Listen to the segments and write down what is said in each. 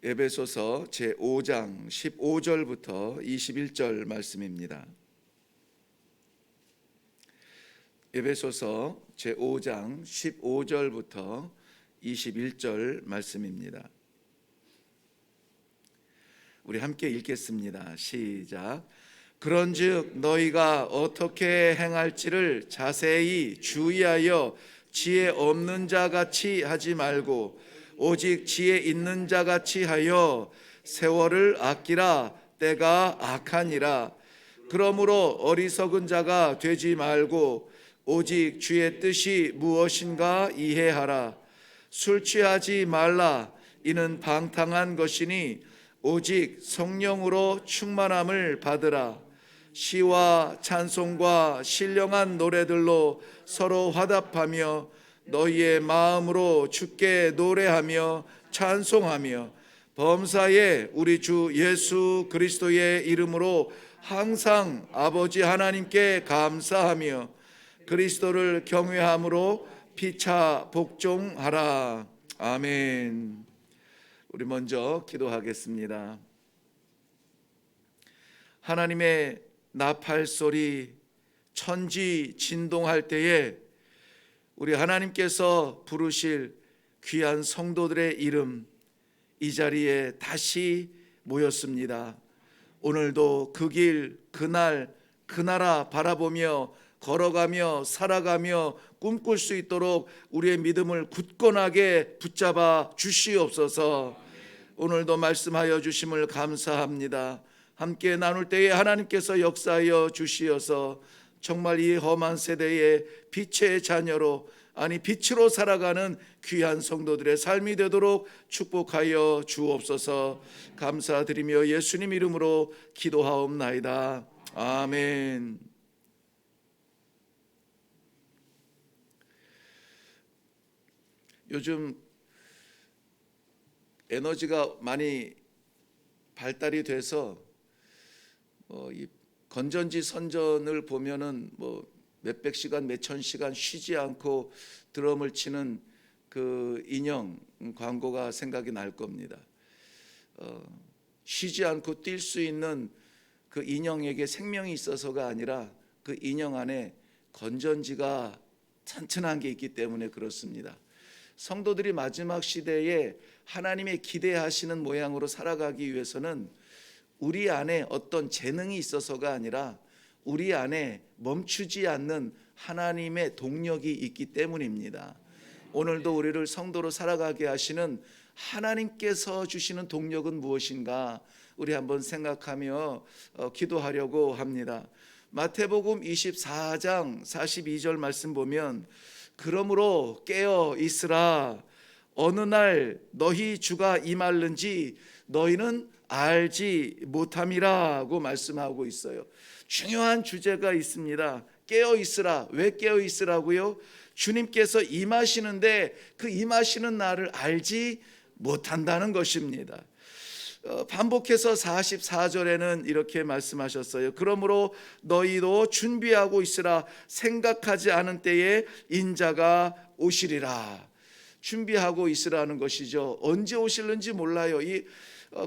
에베소서 제5장 15절부터 21절 말씀입니다. 에베소서 제5장 15절부터 21절 말씀입니다. 우리 함께 읽겠습니다. 시작. 그런즉 너희가 어떻게 행할지를 자세히 주의하여 지혜 없는 자 같이 하지 말고 오직 지혜 있는 자 같이 하여 세월을 아끼라. 때가 악하니라. 그러므로 어리석은 자가 되지 말고 오직 주의 뜻이 무엇인가 이해하라. 술 취하지 말라. 이는 방탕한 것이니 오직 성령으로 충만함을 받으라. 시와 찬송과 신령한 노래들로 서로 화답하며 너희의 마음으로 주께 노래하며 찬송하며 범사에 우리 주 예수 그리스도의 이름으로 항상 아버지 하나님께 감사하며 그리스도를 경외함으로 피차 복종하라. 아멘. 우리 먼저 기도하겠습니다. 하나님의 나팔 소리, 천지 진동할 때에 우리 하나님께서 부르실 귀한 성도들의 이름, 이 자리에 다시 모였습니다. 오늘도 그 길, 그날, 그 나라 바라보며 걸어가며 살아가며 꿈꿀 수 있도록 우리의 믿음을 굳건하게 붙잡아 주시옵소서. 오늘도 말씀하여 주심을 감사합니다. 함께 나눌 때에 하나님께서 역사하여 주시어서 정말 이 험한 세대의 빛의 자녀로, 아니 빛으로 살아가는 귀한 성도들의 삶이 되도록 축복하여 주옵소서. 감사드리며 예수님 이름으로 기도하옵나이다. 아멘. 요즘 에너지가 많이 발달이 돼서 이 건전지 선전을 보면은 몇백 시간, 몇천 시간 쉬지 않고 드럼을 치는 그 인형 광고가 생각이 날 겁니다. 쉬지 않고 뛸 수 있는 그 인형에게 생명이 있어서가 아니라 그 인형 안에 건전지가 튼튼한 게 있기 때문에 그렇습니다. 성도들이 마지막 시대에 하나님의 기대하시는 모양으로 살아가기 위해서는 우리 안에 어떤 재능이 있어서가 아니라 우리 안에 멈추지 않는 하나님의 동력이 있기 때문입니다. 오늘도 우리를 성도로 살아가게 하시는 하나님께서 주시는 동력은 무엇인가 우리 한번 생각하며 기도하려고 합니다. 마태복음 24장 42절 말씀 보면 그러므로 깨어 있으라. 어느 날 너희 주가 임할는지 너희는 알지 못함이라고 말씀하고 있어요. 중요한 주제가 있습니다. 깨어 있으라. 왜 깨어 있으라고요? 주님께서 임하시는데 그 임하시는 날을 알지 못한다는 것입니다. 반복해서 44절에는 이렇게 말씀하셨어요. 그러므로 너희도 준비하고 있으라. 생각하지 않은 때에 인자가 오시리라. 준비하고 있으라는 것이죠. 언제 오실는지 몰라요.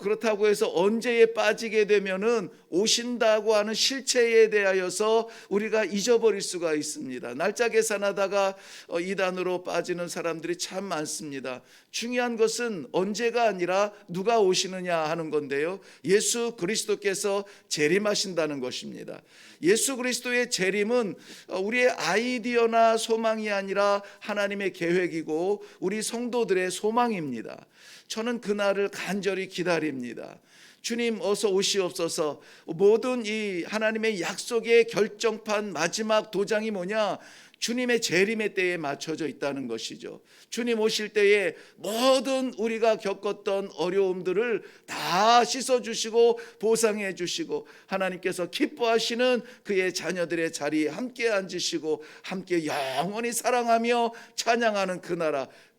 그렇다고 해서 언제에 빠지게 되면은 오신다고 하는 실체에 대하여서 우리가 잊어버릴 수가 있습니다. 날짜 계산하다가 이단으로 빠지는 사람들이 참 많습니다. 중요한 것은 언제가 아니라 누가 오시느냐 하는 건데요. 예수 그리스도께서 재림하신다는 것입니다. 예수 그리스도의 재림은 우리의 아이디어나 소망이 아니라 하나님의 계획이고 우리 성도들의 소망입니다. 저는 그날을 간절히 기다립니다. 주님 어서 오시옵소서. 모든 이 하나님의 약속의 결정판 마지막 도장이 뭐냐? 주님의 재림의 때에 맞춰져 있다는 것이죠. 주님 오실 때에 모든 우리가 겪었던 어려움들을 다 씻어주시고 보상해 주시고 하나님께서 기뻐하시는 그의 자녀들의 자리에 함께 앉으시고 함께 영원히 사랑하며 찬양하는 그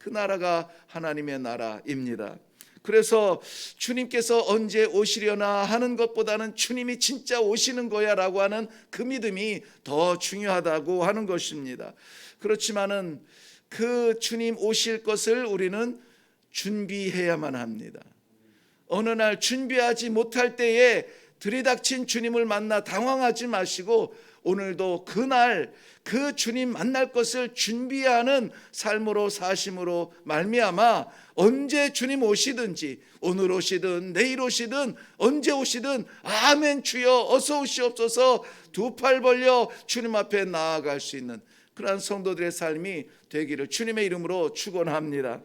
나라가 하나님의 나라입니다. 그래서 주님께서 언제 오시려나 하는 것보다는 주님이 진짜 오시는 거야 라고 하는 그 믿음이 더 중요하다고 하는 것입니다. 그렇지만은 그 주님 오실 것을 우리는 준비해야만 합니다. 어느 날 준비하지 못할 때에 들이닥친 주님을 만나 당황하지 마시고 오늘도 그날 그 주님 만날 것을 준비하는 삶으로 사심으로 말미암아 언제 주님 오시든지 오늘 오시든 내일 오시든 언제 오시든 아멘 주여 어서 오시옵소서 두 팔 벌려 주님 앞에 나아갈 수 있는 그러한 성도들의 삶이 되기를 주님의 이름으로 축원합니다.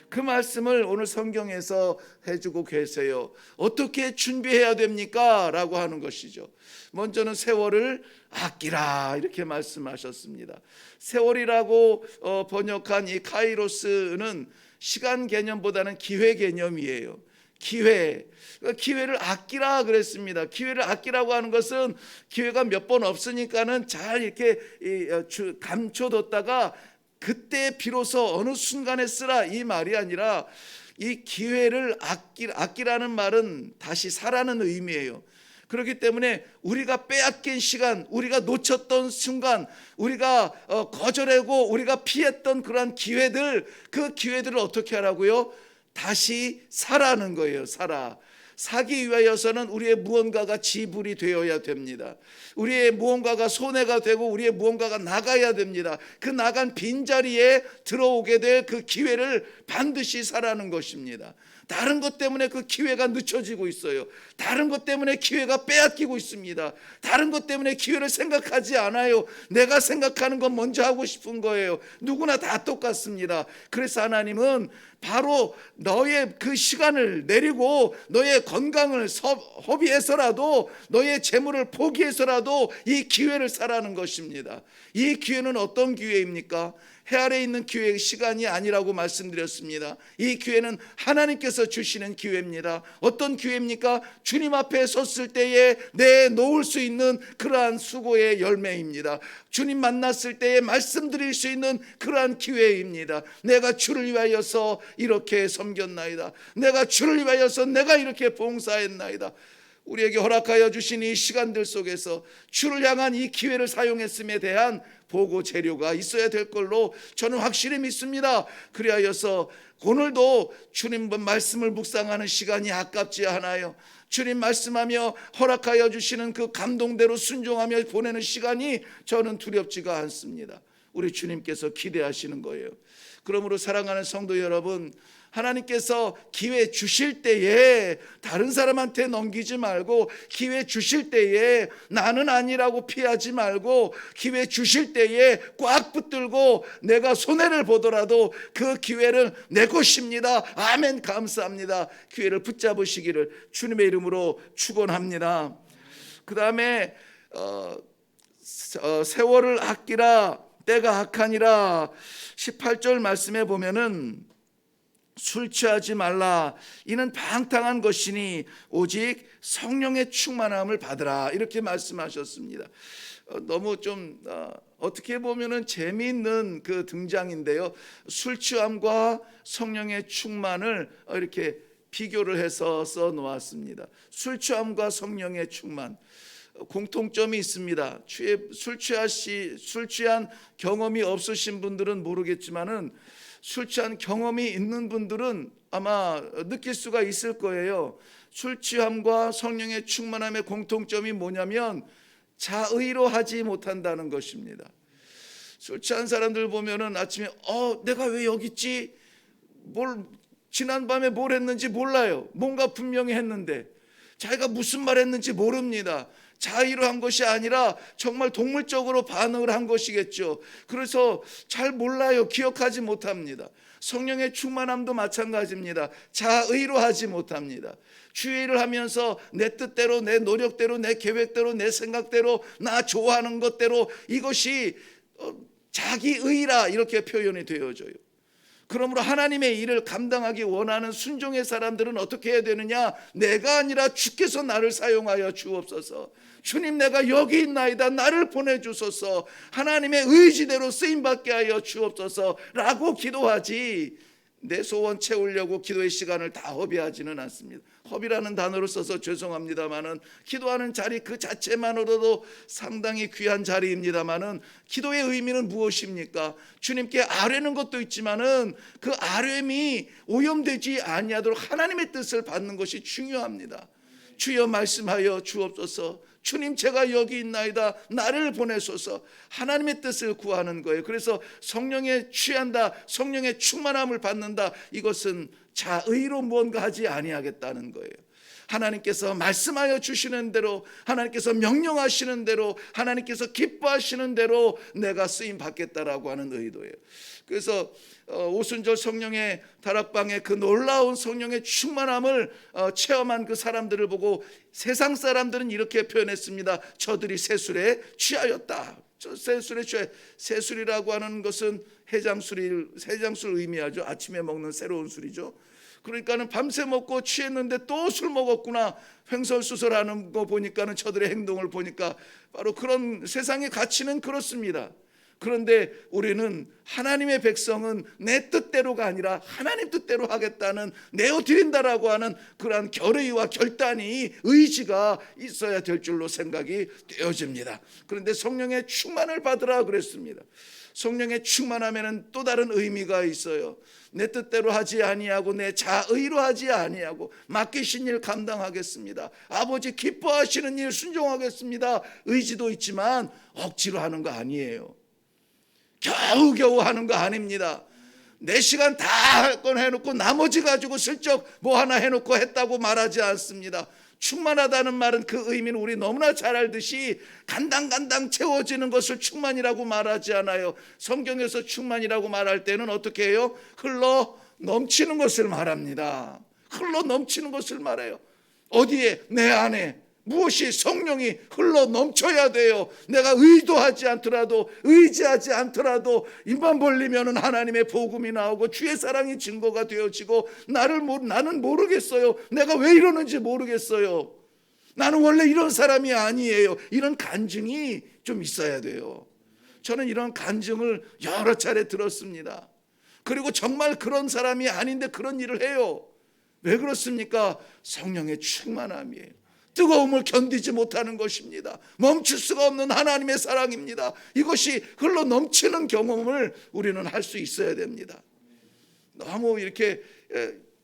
그 말씀을 오늘 성경에서 해주고 계세요. 어떻게 준비해야 됩니까? 라고 하는 것이죠. 먼저는 세월을 아끼라 이렇게 말씀하셨습니다. 세월이라고 번역한 이 카이로스는 시간 개념보다는 기회 개념이에요. 기회를 아끼라 그랬습니다. 기회를 아끼라고 하는 것은 기회가 몇 번 없으니까는 잘 이렇게 감춰뒀다가 그때 비로소 어느 순간에 쓰라 이 말이 아니라 이 기회를 아끼라는 말은 다시 사라는 의미예요. 그렇기 때문에 우리가 빼앗긴 시간, 우리가 놓쳤던 순간, 우리가 거절하고 우리가 피했던 그러한 기회들, 그 기회들을 어떻게 하라고요? 다시 사라는 거예요. 사기 위하여서는 우리의 무언가가 지불이 되어야 됩니다. 우리의 무언가가 손해가 되고 우리의 무언가가 나가야 됩니다. 그 나간 빈자리에 들어오게 될 그 기회를 반드시 사라는 것입니다. 다른 것 때문에 그 기회가 늦춰지고 있어요. 다른 것 때문에 기회가 빼앗기고 있습니다. 다른 것 때문에 기회를 생각하지 않아요. 내가 생각하는 건 먼저 하고 싶은 거예요. 누구나 다 똑같습니다. 그래서 하나님은 바로 너의 그 시간을 내리고 너의 건강을 허비해서라도 너의 재물을 포기해서라도 이 기회를 사라는 것입니다. 이 기회는 어떤 기회입니까? 해 아래 있는 기회의 시간이 아니라고 말씀드렸습니다. 이 기회는 하나님께서 주시는 기회입니다. 어떤 기회입니까? 주님 앞에 섰을 때에 내놓을 수 있는 그러한 수고의 열매입니다. 주님 만났을 때에 말씀드릴 수 있는 그러한 기회입니다. 내가 주를 위하여서 이렇게 섬겼나이다. 내가 주를 위하여서 내가 이렇게 봉사했나이다. 우리에게 허락하여 주신 이 시간들 속에서 주를 향한 이 기회를 사용했음에 대한 보고 재료가 있어야 될 걸로 저는 확실히 믿습니다. 그리하여서 오늘도 주님 말씀을 묵상하는 시간이 아깝지 않아요. 주님 말씀하며 허락하여 주시는 그 감동대로 순종하며 보내는 시간이 저는 두렵지가 않습니다. 우리 주님께서 기대하시는 거예요. 그러므로 사랑하는 성도 여러분, 하나님께서 기회 주실 때에 다른 사람한테 넘기지 말고, 기회 주실 때에 나는 아니라고 피하지 말고, 기회 주실 때에 꽉 붙들고 내가 손해를 보더라도 그 기회는 내 것입니다. 아멘, 감사합니다. 기회를 붙잡으시기를 주님의 이름으로 축원합니다. 그 다음에 세월을 아끼라, 때가 악하니라. 18절 말씀에 보면은 술 취하지 말라. 이는 방탕한 것이니 오직 성령의 충만함을 받으라. 이렇게 말씀하셨습니다. 너무 좀 어떻게 보면은 재미있는 그 등장인데요. 술 취함과 성령의 충만을 이렇게 비교를 해서 써 놓았습니다. 술 취함과 성령의 충만. 공통점이 있습니다. 술 취한 경험이 없으신 분들은 모르겠지만은 술 취한 경험이 있는 분들은 아마 느낄 수가 있을 거예요. 술 취함과 성령의 충만함의 공통점이 뭐냐면 자의로 하지 못한다는 것입니다. 술 취한 사람들 보면은 아침에 내가 왜 여기 있지? 지난밤에 뭘 했는지 몰라요. 뭔가 분명히 했는데 자기가 무슨 말 했는지 모릅니다. 자의로 한 것이 아니라 정말 동물적으로 반응을 한 것이겠죠. 그래서 잘 몰라요. 기억하지 못합니다. 성령의 충만함도 마찬가지입니다. 자의로 하지 못합니다. 주의를 하면서 내 뜻대로, 내 노력대로, 내 계획대로, 내 생각대로, 나 좋아하는 것대로, 이것이 자기의라 이렇게 표현이 되어져요. 그러므로 하나님의 일을 감당하기 원하는 순종의 사람들은 어떻게 해야 되느냐? 내가 아니라 주께서 나를 사용하여 주옵소서. 주님, 내가 여기 있나이다. 나를 보내주소서. 하나님의 의지대로 쓰임받게 하여 주옵소서 라고 기도하지, 내 소원 채우려고 기도의 시간을 다 허비하지는 않습니다. 허비라는 단어를 써서 죄송합니다마는 기도하는 자리 그 자체만으로도 상당히 귀한 자리입니다마는 기도의 의미는 무엇입니까? 주님께 아뢰는 것도 있지만은 그 아뢰미 오염되지 아니하도록 하나님의 뜻을 받는 것이 중요합니다. 주여 말씀하여 주옵소서. 주님 제가 여기 있나이다. 나를 보내소서. 하나님의 뜻을 구하는 거예요. 그래서 성령에 취한다, 성령의 충만함을 받는다. 이것은 자의로 무언가 하지 아니하겠다는 거예요. 하나님께서 말씀하여 주시는 대로, 하나님께서 명령하시는 대로, 하나님께서 기뻐하시는 대로 내가 쓰임 받겠다라고 하는 의도예요. 그래서 오순절 성령의 다락방에 그 놀라운 성령의 충만함을 체험한 그 사람들을 보고 세상 사람들은 이렇게 표현했습니다. 저들이 새술에 취하였다. 새술에 취해. 새술이라고 하는 것은 해장술을 의미하죠. 아침에 먹는 새로운 술이죠. 그러니까는 밤새 먹고 취했는데 또 술 먹었구나. 횡설수설하는 거 보니까는 저들의 행동을 보니까 바로 그런 세상의 가치는 그렇습니다. 그런데 우리는 하나님의 백성은 내 뜻대로가 아니라 하나님 뜻대로 하겠다는 내어드린다라고 하는 그러한 결의와 결단이 의지가 있어야 될 줄로 생각이 되어집니다. 그런데 성령의 충만을 받으라 그랬습니다. 성령의 충만하면은 또 다른 의미가 있어요. 내 뜻대로 하지 아니하고 내 자의로 하지 아니하고 맡기신 일 감당하겠습니다. 아버지 기뻐하시는 일 순종하겠습니다. 의지도 있지만 억지로 하는 거 아니에요. 겨우겨우 하는 거 아닙니다. 내 시간 다 할 건 해놓고 나머지 가지고 슬쩍 뭐 하나 해놓고 했다고 말하지 않습니다. 충만하다는 말은 그 의미는 우리 너무나 잘 알듯이 간당간당 채워지는 것을 충만이라고 말하지 않아요. 성경에서 충만이라고 말할 때는 어떻게 해요? 흘러 넘치는 것을 말합니다. 흘러 넘치는 것을 말해요. 어디에? 내 안에 무엇이 성령이 흘러 넘쳐야 돼요. 내가 의도하지 않더라도, 의지하지 않더라도 입만 벌리면 하나님의 복음이 나오고 주의 사랑이 증거가 되어지고 나는 모르겠어요. 내가 왜 이러는지 모르겠어요. 나는 원래 이런 사람이 아니에요. 이런 간증이 좀 있어야 돼요. 저는 이런 간증을 여러 차례 들었습니다. 그리고 정말 그런 사람이 아닌데 그런 일을 해요. 왜 그렇습니까? 성령의 충만함이에요. 뜨거움을 견디지 못하는 것입니다. 멈출 수가 없는 하나님의 사랑입니다. 이것이 흘러 넘치는 경험을 우리는 할 수 있어야 됩니다. 너무 이렇게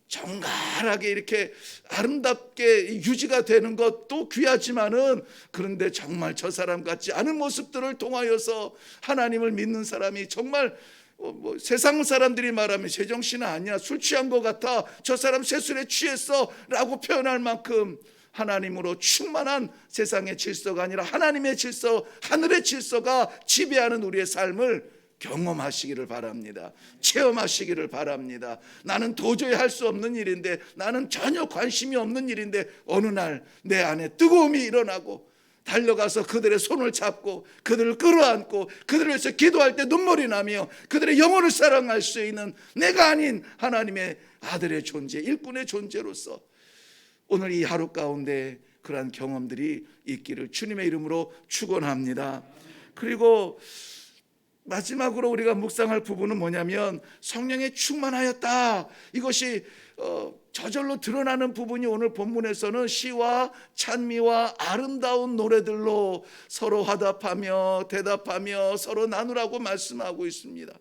정갈하게 이렇게 아름답게 유지가 되는 것도 귀하지만은 그런데 정말 저 사람 같지 않은 모습들을 통하여서 하나님을 믿는 사람이 정말 세상 사람들이 말하면 제정신은 아니야, 술 취한 것 같아, 저 사람 새술에 취했어 라고 표현할 만큼 하나님으로 충만한 세상의 질서가 아니라 하나님의 질서, 하늘의 질서가 지배하는 우리의 삶을 경험하시기를 바랍니다. 체험하시기를 바랍니다. 나는 도저히 할 수 없는 일인데, 나는 전혀 관심이 없는 일인데 어느 날 내 안에 뜨거움이 일어나고 달려가서 그들의 손을 잡고 그들을 끌어안고 그들을 위해서 기도할 때 눈물이 나며 그들의 영혼을 사랑할 수 있는 내가 아닌 하나님의 아들의 존재, 일꾼의 존재로서 오늘 이 하루 가운데 그러한 경험들이 있기를 주님의 이름으로 축원합니다. 그리고 마지막으로 우리가 묵상할 부분은 뭐냐면 성령에 충만하였다. 이것이 저절로 드러나는 부분이 오늘 본문에서는 시와 찬미와 아름다운 노래들로 서로 화답하며 대답하며 서로 나누라고 말씀하고 있습니다.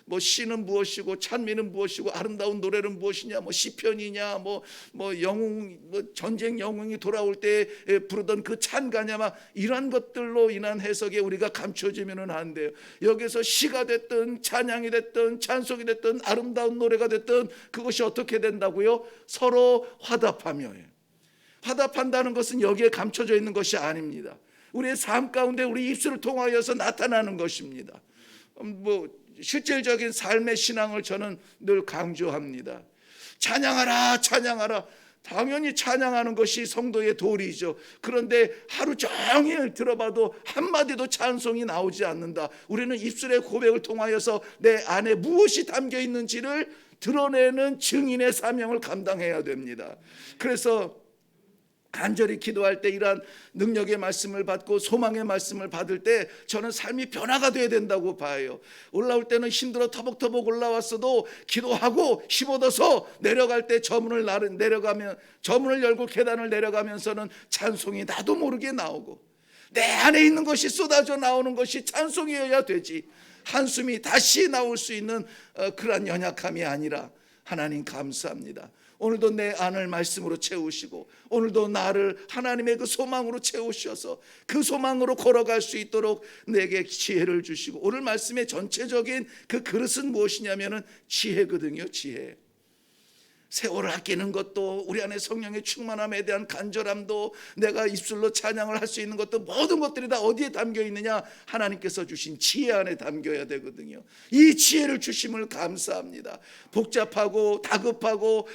뭐 시는 무엇이고 찬미는 무엇이고 아름다운 노래는 무엇이냐, 뭐 시편이냐, 뭐 영웅, 전쟁 영웅이 돌아올 때 부르던 그 찬가냐, 막 이런 것들로 인한 해석에 우리가 감춰지면은 안 돼요. 여기서 시가 됐든 찬양이 됐든 찬송이 됐든 아름다운 노래가 됐든 그것이 어떻게 된다고요? 서로 화답하며요. 화답한다는 것은 여기에 감춰져 있는 것이 아닙니다. 우리의 삶 가운데 우리 입술을 통하여서 나타나는 것입니다. 실질적인 삶의 신앙을 저는 늘 강조합니다. 찬양하라, 찬양하라. 당연히 찬양하는 것이 성도의 도리죠. 그런데 하루 종일 들어봐도 한마디도 찬송이 나오지 않는다. 우리는 입술의 고백을 통하여서 내 안에 무엇이 담겨 있는지를 드러내는 증인의 사명을 감당해야 됩니다. 그래서 간절히 기도할 때 이러한 능력의 말씀을 받고 소망의 말씀을 받을 때 저는 삶이 변화가 돼야 된다고 봐요. 올라올 때는 힘들어 터벅터벅 올라왔어도 기도하고 힘얻어서 내려갈 때 저문을 열고 계단을 내려가면서는 찬송이 나도 모르게 나오고, 내 안에 있는 것이 쏟아져 나오는 것이 찬송이어야 되지, 한숨이 다시 나올 수 있는 그러한 연약함이 아니라, 하나님 감사합니다. 오늘도 내 안을 말씀으로 채우시고 오늘도 나를 하나님의 그 소망으로 채우셔서 그 소망으로 걸어갈 수 있도록 내게 지혜를 주시고, 오늘 말씀의 전체적인 그 그릇은 무엇이냐면은 지혜거든요. 지혜. 세월을 아끼는 것도, 우리 안에 성령의 충만함에 대한 간절함도, 내가 입술로 찬양을 할 수 있는 것도, 모든 것들이 다 어디에 담겨 있느냐? 하나님께서 주신 지혜 안에 담겨야 되거든요. 이 지혜를 주심을 감사합니다. 복잡하고 다급하고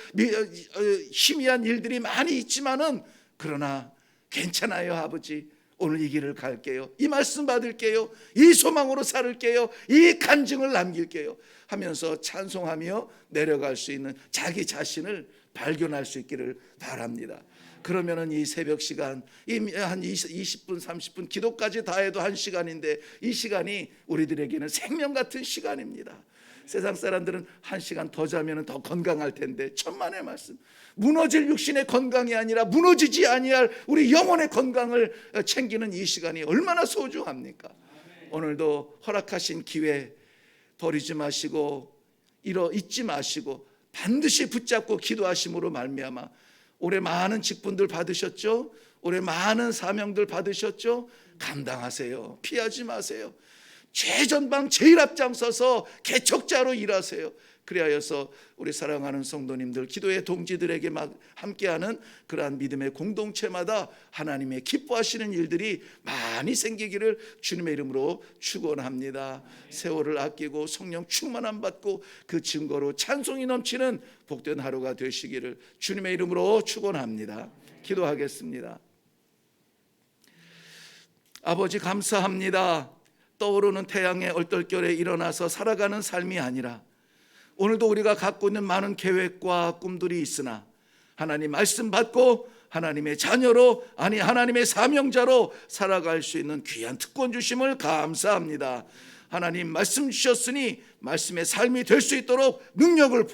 희미한 일들이 많이 있지만은, 그러나 괜찮아요 아버지, 오늘 이 길을 갈게요, 이 말씀 받을게요, 이 소망으로 살을게요, 이 간증을 남길게요 하면서 찬송하며 내려갈 수 있는 자기 자신을 발견할 수 있기를 바랍니다. 그러면은 이 새벽 시간, 한 20분 30분 기도까지 다 해도 1시간인데 이 시간이 우리들에게는 생명 같은 시간입니다. 세상 사람들은 1시간 더 자면 더 건강할 텐데, 천만의 말씀, 무너질 육신의 건강이 아니라 무너지지 아니할 우리 영혼의 건강을 챙기는 이 시간이 얼마나 소중합니까? 오늘도 허락하신 기회 버리지 마시고 잊지 마시고 반드시 붙잡고 기도하심으로 말미암아 올해 많은 직분들 받으셨죠? 올해 많은 사명들 받으셨죠? 감당하세요. 피하지 마세요. 최전방 제일 앞장서서 개척자로 일하세요. 그리하여서 우리 사랑하는 성도님들, 기도의 동지들에게 함께하는 그러한 믿음의 공동체마다 하나님의 기뻐하시는 일들이 많이 생기기를 주님의 이름으로 축원합니다. 세월을 아끼고 성령 충만함 받고 그 증거로 찬송이 넘치는 복된 하루가 되시기를 주님의 이름으로 축원합니다. 기도하겠습니다. 아버지 감사합니다. 떠오르는 태양의 얼떨결에 일어나서 살아가는 삶이 아니라, 오늘도 우리가 갖고 있는 많은 계획과 꿈들이 있으나 하나님 말씀 받고 하나님의 자녀로, 아니 하나님의 사명자로 살아갈 수 있는 귀한 특권 주심을 감사합니다. 하나님 말씀 주셨으니 말씀의 삶이 될 수 있도록 능력을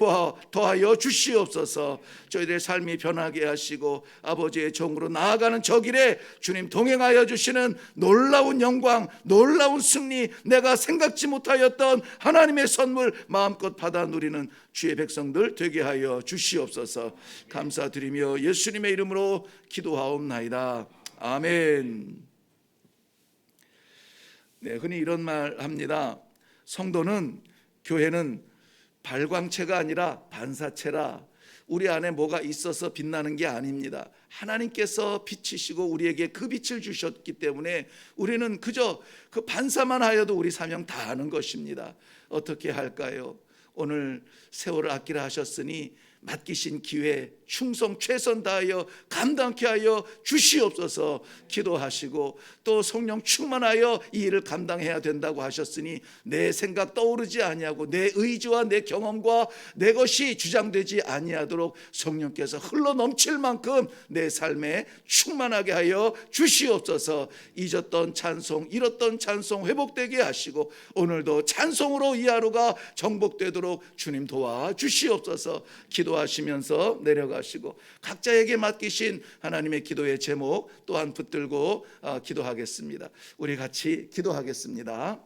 더하여 주시옵소서. 저희들의 삶이 변하게 하시고 아버지의 종으로 나아가는 저 길에 주님 동행하여 주시는 놀라운 영광, 놀라운 승리, 내가 생각지 못하였던 하나님의 선물 마음껏 받아 누리는 주의 백성들 되게 하여 주시옵소서. 감사드리며 예수님의 이름으로 기도하옵나이다. 아멘. 네, 흔히 이런 말 합니다. 성도는, 교회는 발광체가 아니라 반사체라. 우리 안에 뭐가 있어서 빛나는 게 아닙니다. 하나님께서 빛이시고 우리에게 그 빛을 주셨기 때문에 우리는 그저 그 반사만 하여도 우리 사명 다 하는 것입니다. 어떻게 할까요? 오늘 세월을 아끼라 하셨으니 맡기신 기회 충성 최선 다하여 감당케 하여 주시옵소서. 기도하시고 또 성령 충만하여 이 일을 감당해야 된다고 하셨으니 내 생각 떠오르지 아니하고 내 의지와 내 경험과 내 것이 주장되지 아니하도록 성령께서 흘러 넘칠 만큼 내 삶에 충만하게 하여 주시옵소서. 잊었던 찬송, 잃었던 찬송 회복되게 하시고 오늘도 찬송으로 이 하루가 정복되도록 주님 도와주시옵소서. 기도하시면서 내려가시고 각자에게 맡기신 하나님의 기도의 제목 또한 붙들고 기도하겠습니다. 우리 같이 기도하겠습니다.